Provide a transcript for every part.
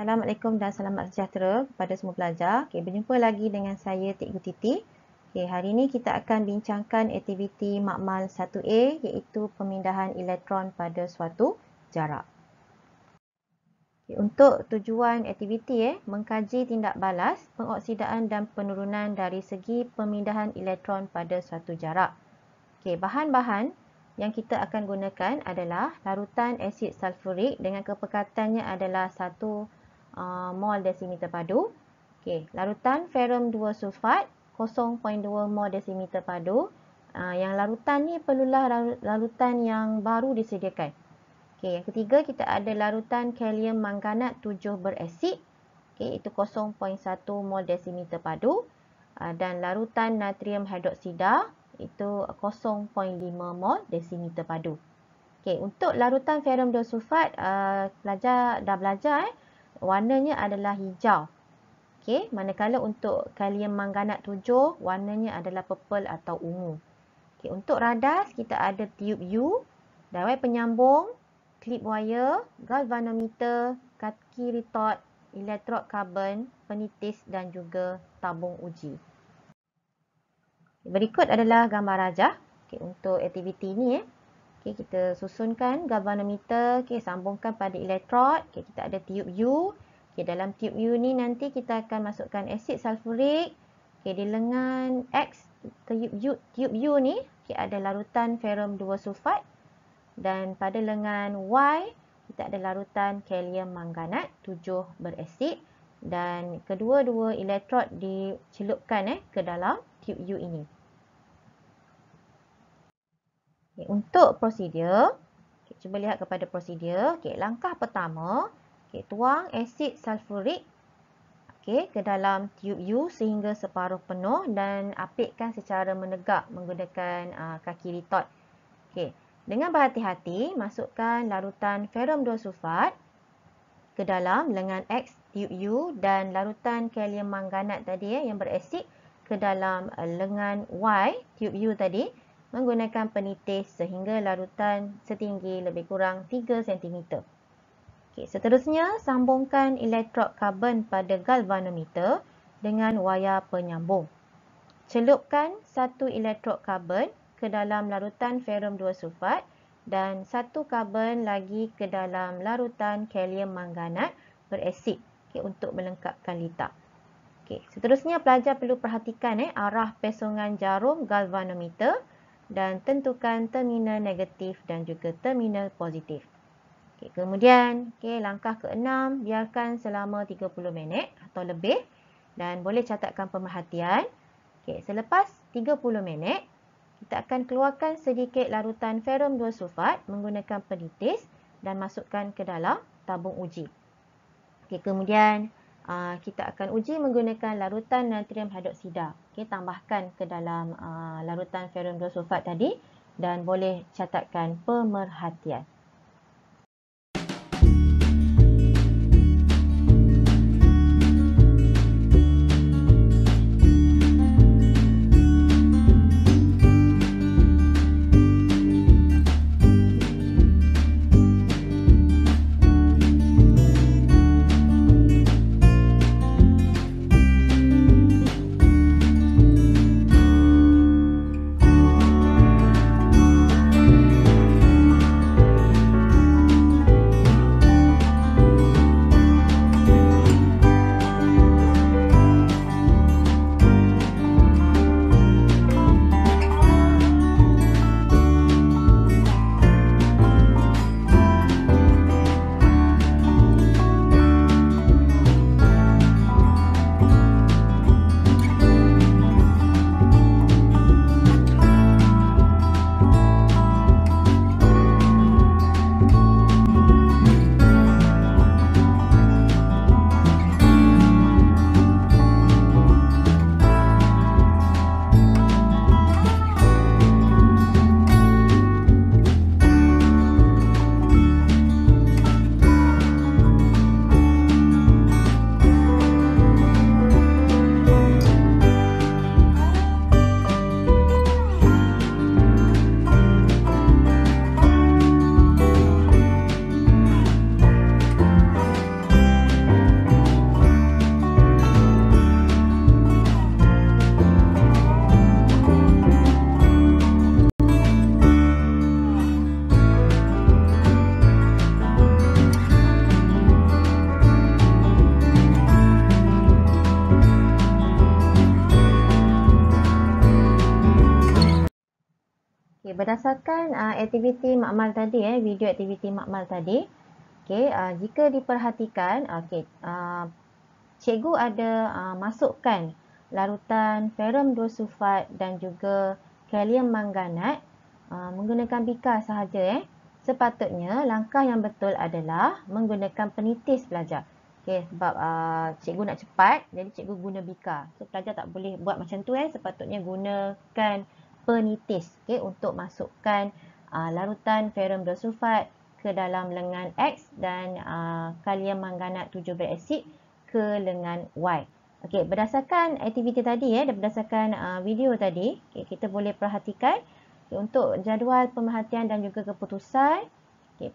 Assalamualaikum dan selamat sejahtera kepada semua pelajar. Berjumpa lagi dengan saya Cikgu Titi. Hari ini kita akan bincangkan aktiviti makmal 1A iaitu pemindahan elektron pada suatu jarak. Untuk tujuan aktiviti mengkaji tindak balas, pengoksidaan dan penurunan dari segi pemindahan elektron pada suatu jarak. Bahan-bahan yang kita akan gunakan adalah larutan asid sulfurik dengan kepekatannya adalah 1 mol desimeter padu. Larutan ferrum 2 sulfat 0.2 mol desimeter padu. Yang larutan ni perlulah larutan yang baru disediakan. Yang ketiga kita ada larutan kalium manganat 7 berasid. Itu 0.1 mol desimeter padu. Dan larutan natrium hidroksida itu 0.5 mol desimeter padu. Untuk larutan ferrum 2 sulfat pelajar dah belajar warnanya adalah hijau. Manakala untuk kalium manganat 7 warnanya adalah purple atau ungu. Untuk radas kita ada tiub U, dawai penyambung, klip wire, galvanometer, kaki retort, elektrod karbon, penitis dan juga tabung uji. Berikut adalah gambar rajah untuk aktiviti ini. Kita susunkan galvanometer, sambungkan pada elektrod. Kita ada tiub U. Dalam tiub U ni nanti kita akan masukkan asid sulfurik. Di lengan X tiub U ni ada larutan ferrum 2 sulfat. Dan pada lengan Y kita ada larutan kalium manganat 7 berasid. Dan kedua-dua elektrod dicelupkan ke dalam tiub U ini. Untuk prosedur, cuba lihat kepada prosedur. Langkah pertama, tuang asid sulfurik ke dalam tiub U sehingga separuh penuh dan apitkan secara menegak menggunakan kaki retort. Dengan berhati-hati, masukkan larutan ferrum 2 sulfat ke dalam lengan X tiub U dan larutan kalium manganat tadi yang berasid ke dalam lengan Y tiub U tadi menggunakan penitis sehingga larutan setinggi lebih kurang 3 cm. Seterusnya, sambungkan elektrod karbon pada galvanometer dengan wayar penyambung. Celupkan 1 elektrod karbon ke dalam larutan ferrum 2 sulfat dan 1 karbon lagi ke dalam larutan kalium manganat berasid untuk melengkapkan litak. Seterusnya, pelajar perlu perhatikan arah pesongan jarum galvanometer dan tentukan terminal negatif dan juga terminal positif. Kemudian, langkah ke-6, biarkan selama 30 minit atau lebih dan boleh catatkan pemerhatian. Selepas 30 minit, kita akan keluarkan sedikit larutan ferrum 2 sulfat menggunakan penitis dan masukkan ke dalam tabung uji. Kemudian, kita akan uji menggunakan larutan natrium hidroksida. Tambahkan ke dalam larutan ferrum 2 sulfat tadi dan boleh catatkan pemerhatian. Okay, berdasarkan aktiviti makmal tadi, video aktiviti makmal tadi, jika diperhatikan, cikgu ada masukkan larutan ferrum 2 sulfat dan juga kalium manganat menggunakan bika sahaja. Sepatutnya langkah yang betul adalah menggunakan penitis pelajar. Sebab cikgu nak cepat, jadi cikgu guna bika. So pelajar tak boleh buat macam tu. Sepatutnya gunakan penitis untuk masukkan larutan ferrum 2 sulfat ke dalam lengan X dan kalium manganat 7 berasid ke lengan Y. Berdasarkan aktiviti tadi dan berdasarkan video tadi, kita boleh perhatikan untuk jadual pemerhatian dan juga keputusan.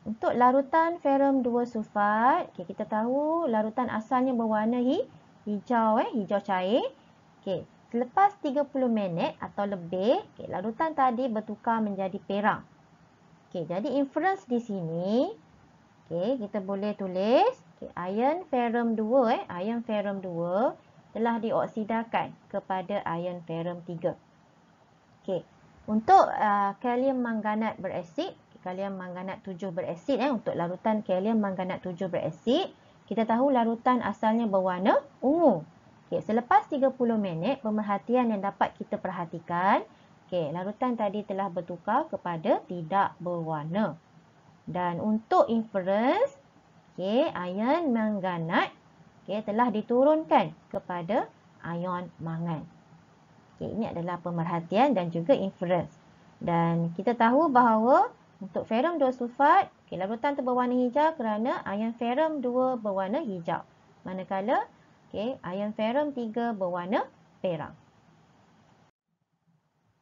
Untuk larutan ferrum 2 sulfat, kita tahu larutan asalnya berwarna hijau, hijau cair. Selepas 30 minit atau lebih, larutan tadi bertukar menjadi perak. Jadi inference di sini, kita boleh tulis ion ferrum 2, ion ferrum 2 telah dioksidakan kepada ion ferrum 3. Untuk kalium manganat berasid, kalium manganat 7 berasid, untuk larutan kalium manganat 7 berasid, kita tahu larutan asalnya berwarna ungu. Selepas 30 minit, pemerhatian yang dapat kita perhatikan, larutan tadi telah bertukar kepada tidak berwarna. Dan untuk inference, ion manganat telah diturunkan kepada ion mangan. Ini adalah pemerhatian dan juga inference. Dan kita tahu bahawa untuk ferrum 2 sulfat, larutan itu berwarna hijau kerana ion ferrum 2 berwarna hijau. Manakala ion ferrum 3 berwarna perak.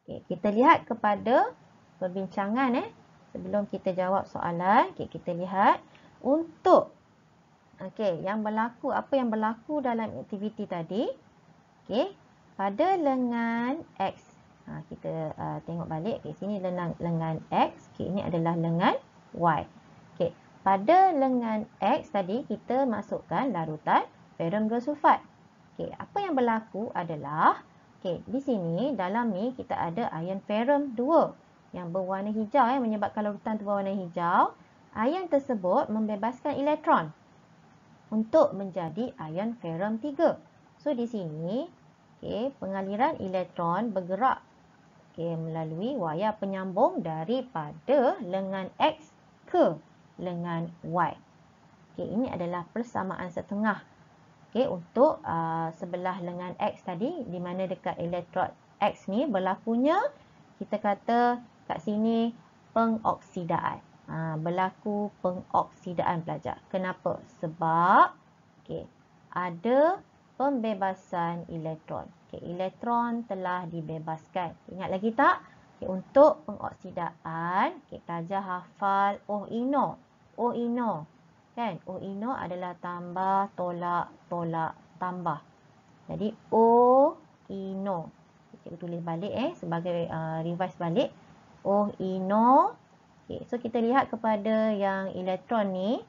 Kita lihat kepada perbincangan sebelum kita jawab soalan. Kita lihat untuk yang berlaku, apa yang berlaku dalam aktiviti tadi. Pada lengan X, kita tengok balik. Sini lengan X, ini adalah lengan Y. Pada lengan X tadi, kita masukkan larutan ferrum 2 sulfat. Apa yang berlaku adalah, di sini dalam ni kita ada ion ferrum 2 yang berwarna hijau, menyebabkan larutan itu berwarna hijau. Ion tersebut membebaskan elektron untuk menjadi ion ferrum 3. So di sini pengaliran elektron bergerak melalui wayar penyambung daripada lengan X ke lengan Y. Ini adalah persamaan setengah untuk sebelah lengan X tadi, di mana dekat elektrod X ni berlakunya, kita kata kat sini pengoksidaan. Berlaku pengoksidaan pelajar. Kenapa? Sebab ada pembebasan elektron. Elektron telah dibebaskan. Ingat lagi tak? Untuk pengoksidaan, pelajar hafal OH-INO. OH-INO. OH-INO adalah tambah, tolak, tolak, tambah. Jadi OH-INO. Cikgu tulis balik sebagai revise balik. OH-INO. So kita lihat kepada yang elektron ni,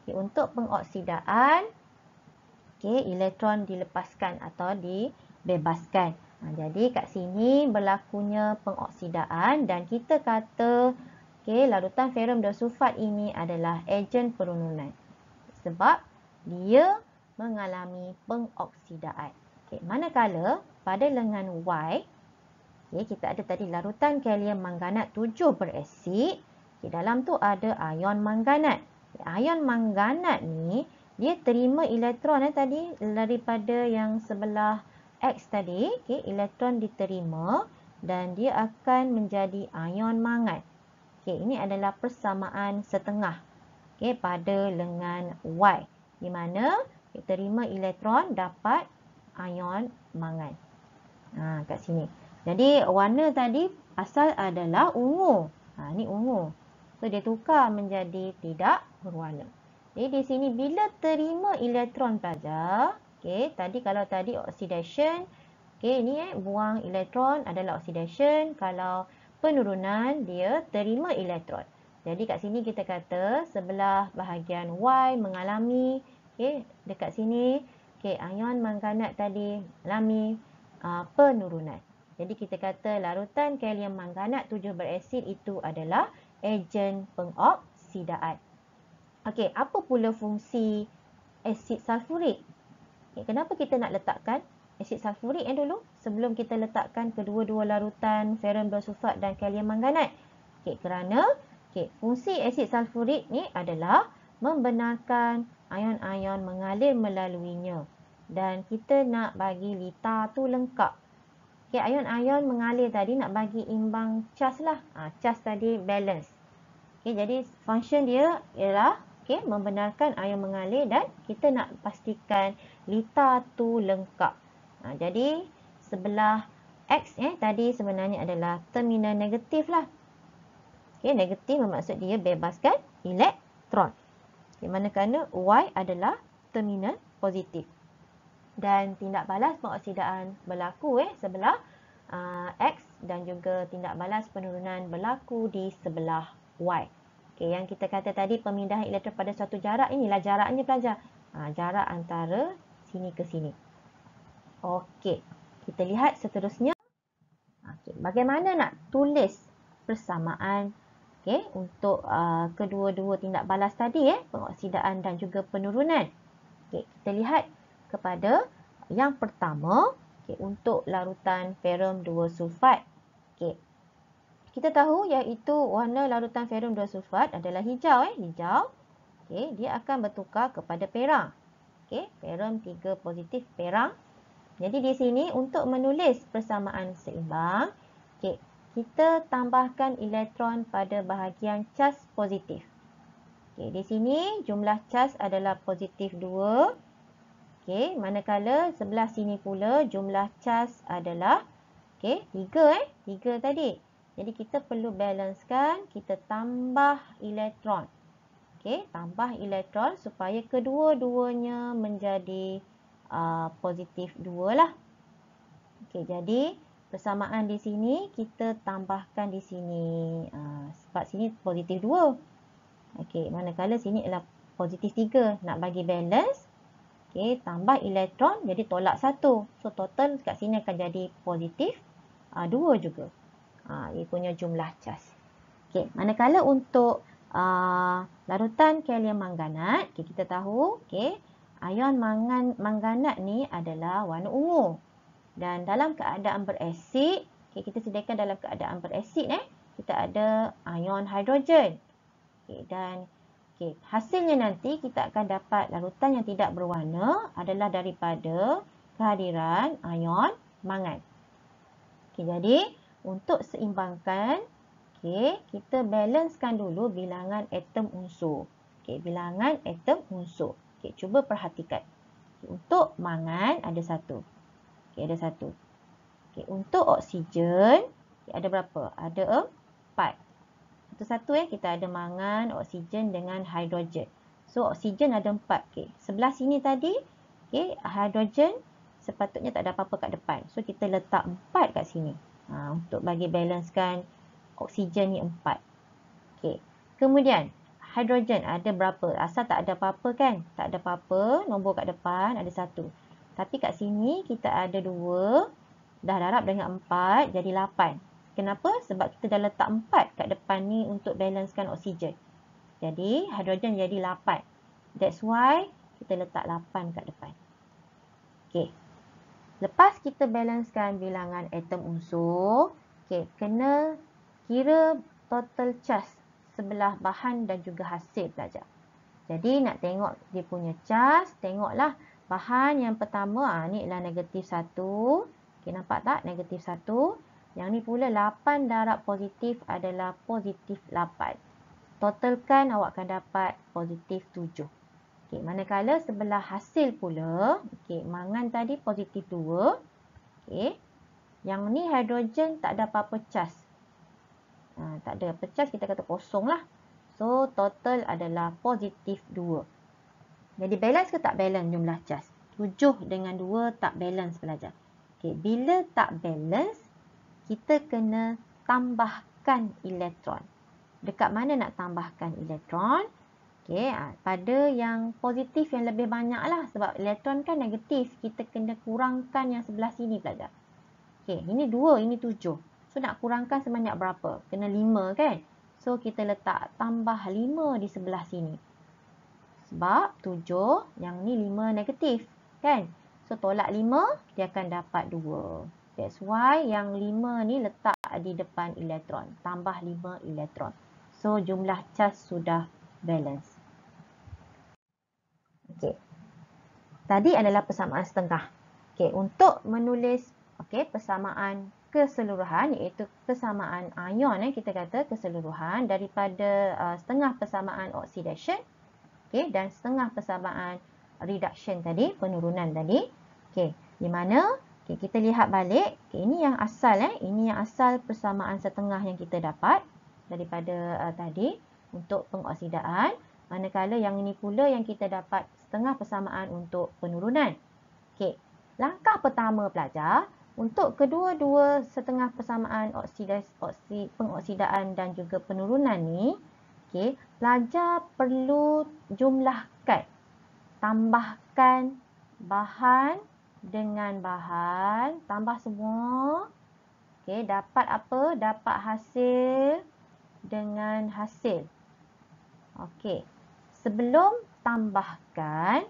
untuk pengoksidaan, elektron dilepaskan atau dibebaskan. Jadi kat sini berlakunya pengoksidaan dan kita kata larutan ferrum 2 sulfat ini adalah ejen penurunan sebab dia mengalami pengoksidaan. Manakala pada lengan Y, kita ada tadi larutan kalium manganat 7 berasid. Dalam tu ada ion manganat. Ion manganat ni dia terima elektron tadi daripada yang sebelah X tadi. Elektron diterima dan dia akan menjadi ion mangan. Ini adalah persamaan setengah pada lengan Y, di mana terima elektron dapat ion mangan. Kat sini. Jadi warna tadi asal adalah ungu. Ni ungu. So dia tukar menjadi tidak berwarna. Jadi di sini bila terima elektron pelajar, tadi kalau tadi oxidation, ni buang elektron adalah oxidation. Kalau penurunan, dia terima elektron. Jadi kat sini kita kata sebelah bahagian Y mengalami, dekat sini, ion manganat tadi mengalami penurunan. Jadi kita kata larutan kalium manganat 7 berasid itu adalah ejen pengoksidaan. Okey, apa pula fungsi asid sulfurik? Okay, kenapa kita nak letakkan asid sulfurik dulu sebelum kita letakkan kedua-dua larutan ferrum bersulfat dan kalium manganat? Okay, kerana fungsi asid sulfurik ni adalah membenarkan ion-ion mengalir melaluinya. Dan kita nak bagi litar tu lengkap. Okay, ion-ion mengalir tadi nak bagi imbang cas lah. Cas tadi balance. Okay, jadi function dia ialah membenarkan ion mengalir dan kita nak pastikan litar tu lengkap. Jadi sebelah X tadi sebenarnya adalah terminal negatif lah. Okay, negatif bermaksud dia bebaskan elektron. Okay, manakala Y adalah terminal positif. Dan tindak balas pengoksidaan berlaku sebelah X dan juga tindak balas penurunan berlaku di sebelah Y. Okay, yang kita kata tadi pemindahan elektron pada suatu jarak, inilah jaraknya pelajar. Jarak antara sini ke sini. Okey, kita lihat seterusnya. Okay, bagaimana nak tulis persamaan untuk kedua-dua tindak balas tadi pengoksidaan dan juga penurunan. Okay, kita lihat kepada yang pertama untuk larutan ferrum 2 sulfat. Okay. Kita tahu iaitu warna larutan ferrum 2 sulfat adalah hijau. Hijau. Okay, dia akan bertukar kepada perang. Okay, ferrum 3 positif perang. Jadi di sini untuk menulis persamaan seimbang, kita tambahkan elektron pada bahagian cas positif. Okay, di sini jumlah cas adalah positif 2. Okay, manakala sebelah sini pula jumlah cas adalah 3. 3 tadi. Jadi kita perlu balancekan, kita tambah elektron. Okay, tambah elektron supaya kedua-duanya menjadi positif 2 lah. Okay, jadi persamaan di sini kita tambahkan di sini. Sebab sini positif 2. Okay, manakala sini adalah positif 3. Nak bagi balance, tambah elektron jadi tolak 1. So total kat sini akan jadi positif 2 juga. Ia punya jumlah cas. Okay, manakala untuk larutan kalium manganat, kita tahu ion manganat ni adalah warna ungu. Dan dalam keadaan berasid, kita sediakan dalam keadaan berasid kita ada ion hidrogen. Dan hasilnya nanti kita akan dapat larutan yang tidak berwarna adalah daripada kehadiran ion mangan. Jadi untuk seimbangkan, kita balancekan dulu bilangan atom unsur. Bilangan atom unsur. Cuba perhatikan. Untuk mangan ada 1. Ada 1. Untuk oksigen ada berapa? Ada 4. Satu kita ada mangan, oksigen dengan hidrogen. So oksigen ada 4. Sebelah sini tadi hidrogen sepatutnya tak ada apa-apa kat depan. So kita letak 4 kat sini. Untuk bagi balancekan oksigen ni 4. Kemudian hidrogen ada berapa? Asal tak ada apa-apa kan? Tak ada apa-apa, nombor kat depan ada 1. Tapi kat sini kita ada 2, dah darab dengan 4 jadi 8. Kenapa? Sebab kita dah letak 4 kat depan ni untuk balancekan oksigen. Jadi hidrogen jadi 8. That's why kita letak 8 kat depan. Lepas kita balancekan bilangan atom unsur, kena kira total cas sebelah bahan dan juga hasil pelajar. Jadi nak tengok dia punya cas, tengoklah bahan yang pertama ni ialah negatif 1. Nampak tak? Negatif 1. Yang ni pula 8 darab positif adalah positif 8. Totalkan awak akan dapat positif 7. Manakala sebelah hasil pula, mangan tadi positif 2. Yang ni hidrogen tak ada apa-apa cas. Tak ada apa cas, kita kata kosong lah. So total adalah positif 2. Jadi balance ke tak balance jumlah cas? 7 dengan 2 tak balance pelajar. Bila tak balance, kita kena tambahkan elektron. Dekat mana nak tambahkan elektron? Pada yang positif yang lebih banyak lah. Sebab elektron kan negatif. Kita kena kurangkan yang sebelah sini pelajar. Okey, ini 2, ini 7. So, nak kurangkan sebanyak berapa? Kena 5 kan? So, kita letak tambah 5 di sebelah sini. Sebab 7, yang ni 5 negatif. Kan? So, tolak 5, dia akan dapat 2. That's why yang 5 ni letak di depan elektron. Tambah 5 elektron. So, jumlah charge sudah balance. Okey. Tadi adalah persamaan setengah. Okey, untuk menulis persamaan keseluruhan, iaitu persamaan ion, kita kata keseluruhan daripada setengah persamaan oxidation, dan setengah persamaan reduction tadi, penurunan tadi. Di mana kita lihat balik, ini yang asal, ini yang asal persamaan setengah yang kita dapat daripada tadi untuk pengoksidaan. Manakala yang ini pula yang kita dapat setengah persamaan untuk penurunan. Langkah pertama pelajar, untuk kedua-dua setengah persamaan pengoksidaan dan juga penurunan ni, pelajar perlu jumlahkan, tambahkan bahan dengan bahan, tambah semua. Dapat apa? Dapat hasil dengan hasil. Sebelum tambahkan,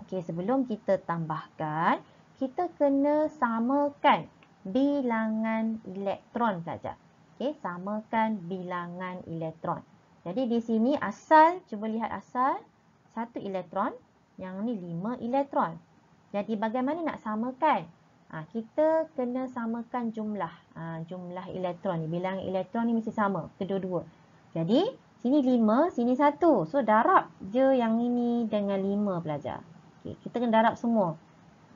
sebelum kita tambahkan, kita kena samakan bilangan elektron saja. Samakan bilangan elektron. Jadi di sini asal, cuba lihat asal, 1 elektron, yang ni 5 elektron. Jadi bagaimana nak samakan? Kita kena samakan jumlah. Jumlah elektron ni, bilangan elektron ni mesti sama, kedua-dua. Jadi sini 5, sini 1. So darab je yang ini dengan 5 pelajar. Kita kena darab semua.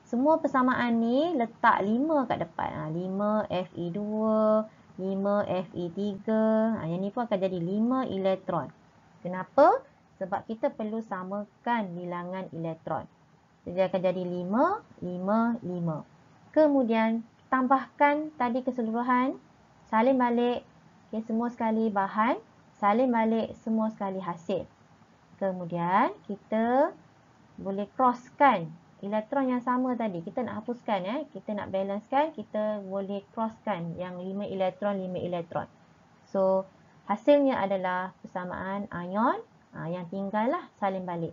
Semua persamaan ni letak 5 kat depan. 5 Fe2, 5 Fe3. Yang ni pun akan jadi 5 elektron. Kenapa? Sebab kita perlu samakan bilangan elektron. Jadi akan jadi 5, 5, 5. Kemudian tambahkan tadi keseluruhan. Salin balik. Semua sekali bahan. Salin balik semua sekali hasil. Kemudian kita boleh crosskan elektron yang sama tadi. Kita nak hapuskan, kita nak balancekan, kita boleh crosskan yang 5 elektron, 5 elektron. So, hasilnya adalah persamaan ion. Yang tinggal lah salin balik.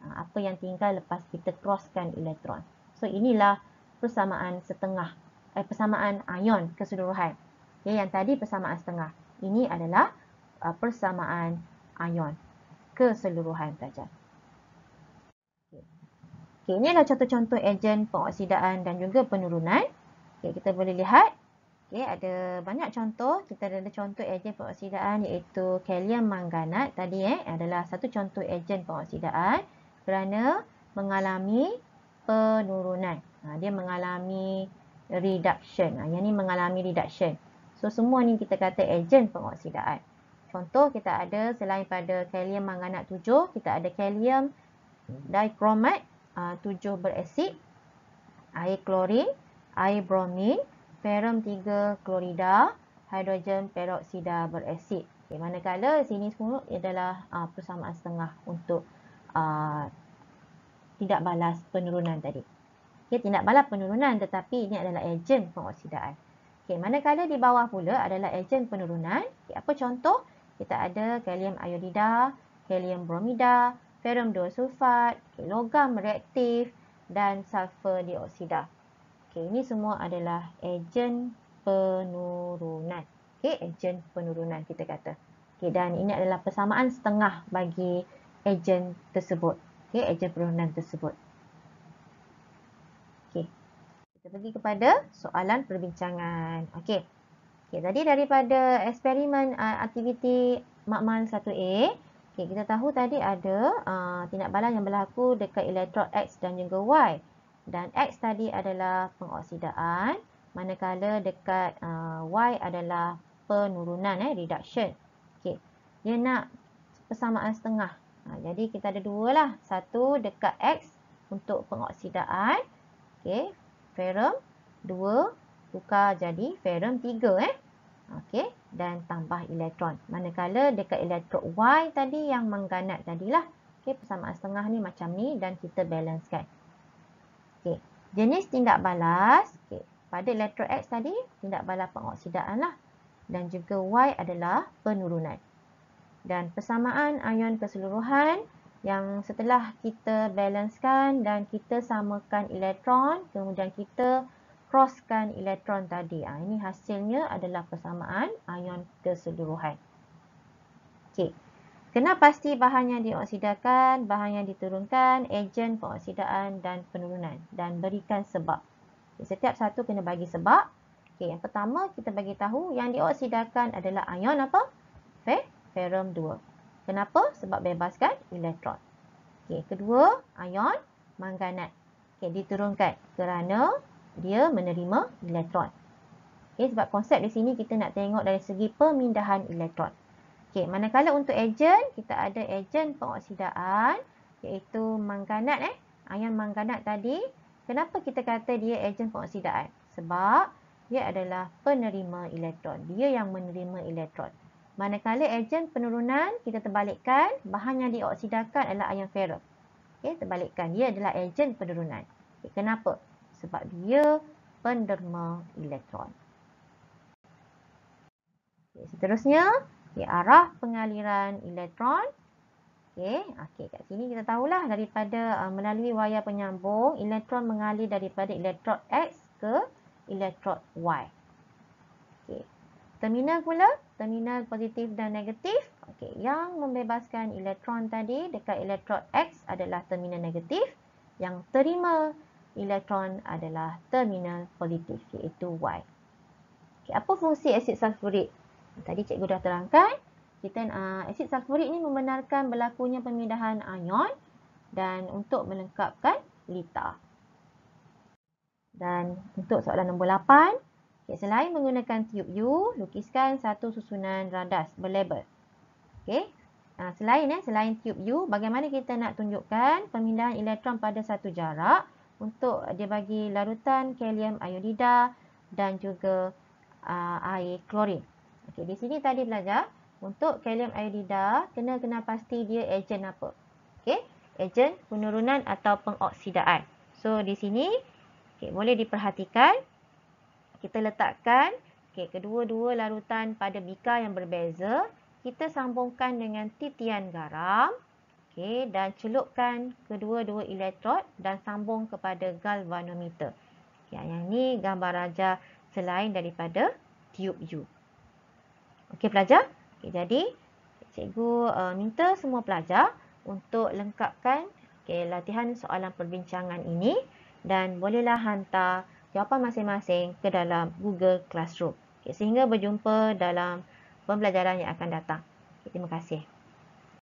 Apa yang tinggal lepas kita crosskan elektron. So, inilah persamaan setengah, persamaan ion keseluruhan. Yang tadi persamaan setengah. Ini adalah persamaan ion keseluruhan pelajar. Ini adalah contoh-contoh ejen pengoksidaan dan juga penurunan. Kita boleh lihat. Ada banyak contoh. Kita ada contoh ejen pengoksidaan iaitu kalium manganat. Tadi adalah satu contoh ejen pengoksidaan kerana mengalami penurunan. Dia mengalami reduction. Yang ni mengalami reduction. So, semua ni kita kata ejen pengoksidaan. Contoh kita ada selain pada kalium manganat 7, kita ada kalium dikromat 7 berasid, air klorin, air bromin, ferum 3 klorida, hidrogen peroksida berasid. Manakala sini semua adalah persamaan setengah untuk tidak balas penurunan tadi. Tidak balas penurunan tetapi ini adalah ejen pengoksidaan. Manakala di bawah pula adalah ejen penurunan. Apa contoh? Kita ada kalium iodida, kalium bromida, ferum 2 sulfat, logam reaktif dan sulfur dioksida. Ini semua adalah ejen penurunan. Ejen penurunan kita kata. Dan ini adalah persamaan setengah bagi ejen tersebut. Ejen penurunan tersebut. Kita pergi kepada soalan perbincangan. Tadi daripada eksperimen aktiviti makmal 1A, kita tahu tadi ada tindak balas yang berlaku dekat elektrod X dan juga Y. Dan X tadi adalah pengoksidaan, manakala dekat Y adalah penurunan, reduction. Dia nak persamaan setengah. Jadi kita ada dua lah. Satu dekat X untuk pengoksidaan. Ferum 2 tukar jadi ferum 3. Dan tambah elektron. Manakala dekat elektrod Y tadi yang mengganat tadilah. Persamaan setengah ni macam ni dan kita balancekan. Jenis tindak balas. pada elektrod X tadi tindak balas pengoksidaan lah. Dan juga Y adalah penurunan. Dan persamaan ion keseluruhan yang setelah kita balancekan dan kita samakan elektron, kemudian kita crosskan elektron tadi. Ini hasilnya adalah persamaan ion keseluruhan. Okey. Kena pasti bahan yang dioksidakan, bahan yang diturunkan, ejen pengoksidaan dan penurunan. Dan berikan sebab. Setiap satu kena bagi sebab. Okay, yang pertama kita bagi tahu yang dioksidakan adalah ion apa? Ferum 2. Kenapa? Sebab bebaskan elektron. Okay, kedua, ion manganat. Okay, diturunkan kerana dia menerima elektron. Okay, sebab konsep di sini kita nak tengok dari segi pemindahan elektron. Okay, manakala untuk ejen, kita ada ejen pengoksidaan iaitu manganat. Ion manganat tadi, kenapa kita kata dia ejen pengoksidaan? Sebab dia adalah penerima elektron. Dia yang menerima elektron. Manakala ejen penurunan, kita terbalikkan, bahan yang dioksidakan adalah ion ferum. Okay, terbalikkan, dia adalah ejen penurunan. Okay, kenapa? Sebab dia penerima elektron. Okay, seterusnya, arah pengaliran elektron. Okey, kat sini kita tahulah daripada melalui wayar penyambung, elektron mengalir daripada elektrod X ke elektrod Y. Okey. Terminal pula, terminal positif dan negatif. Okey, yang membebaskan elektron tadi dekat elektrod X adalah terminal negatif, yang terima elektron adalah terminal positif iaitu Y. Okey, apa fungsi asid sulfurik? Tadi cikgu dah terangkan, asid sulfurik ni membenarkan berlakunya pemindahan ion dan untuk melengkapkan lita. Dan untuk soalan nombor 8, selain menggunakan tiub U, lukiskan satu susunan radas berlabel. Selain tiub U, bagaimana kita nak tunjukkan pemindahan elektron pada satu jarak untuk dia bagi larutan kalium iodida dan juga air klorin. Okey, di sini tadi belajar untuk kalium iodida kena pasti dia ejen apa? Okey, ejen penurunan atau pengoksidaan. So di sini boleh diperhatikan kita letakkan kedua-dua larutan pada bika yang berbeza, kita sambungkan dengan titian garam. Dan celupkan kedua-dua elektrod dan sambung kepada galvanometer. Yang ni gambar raja selain daripada tiub U. Okey pelajar, jadi cikgu minta semua pelajar untuk lengkapkan latihan soalan perbincangan ini dan bolehlah hantar jawapan masing-masing ke dalam Google Classroom. Sehingga berjumpa dalam pembelajaran yang akan datang. Terima kasih.